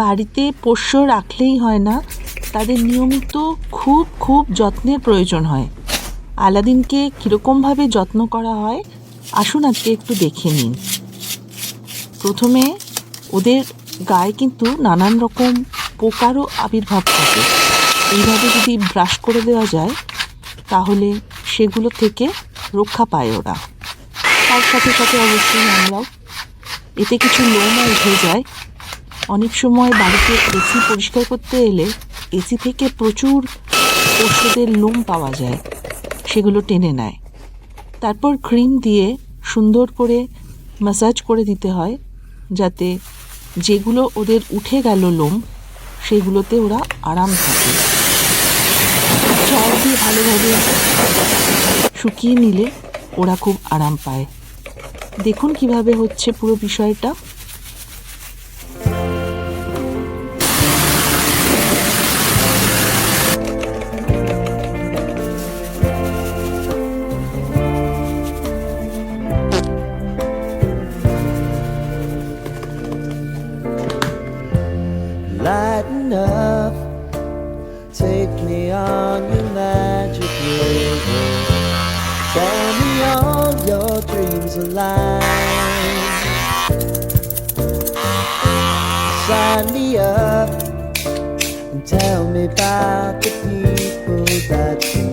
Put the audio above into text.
বাড়িতে পোষ্য রাখলেই হয় না, তাদের নিয়মিত খুব যত্নের প্রয়োজন হয়। আলাদিনকে কীরকমভাবে যত্ন করা হয় আসুন আজকে একটু দেখে নিন। প্রথমে ওদের গায়ে কিন্তু নানান রকম পোকারও আবির্ভাব থাকে। এইভাবে যদি ব্রাশ করে দেওয়া যায় তাহলে সেগুলো থেকে রক্ষা পায় ওরা। তার সাথে সাথে অবশ্যই আমরাও। এতে কিছু লোমও উঠে যায়। অনেক সময় বাড়িতে এসি পরিষ্কার করতে এলে এসি থেকে প্রচুর পশুদের লোম পাওয়া যায়, সেগুলো টেনে নেয়। তারপর ক্রিম দিয়ে সুন্দর করে ম্যাসাজ করে দিতে হয়, যাতে যেগুলো ওদের উঠে গেল লোম সেগুলোতে ওরা আরাম থাকে। জল দিয়ে ভালোভাবে শুকিয়ে নিলে ওরা খুব আরাম পায়। দেখুন কিভাবে হচ্ছে পুরো বিষয়টা। Lighten up, take me on your magic river. Tell me all your dreams alive. Sign me up and tell me about the people that you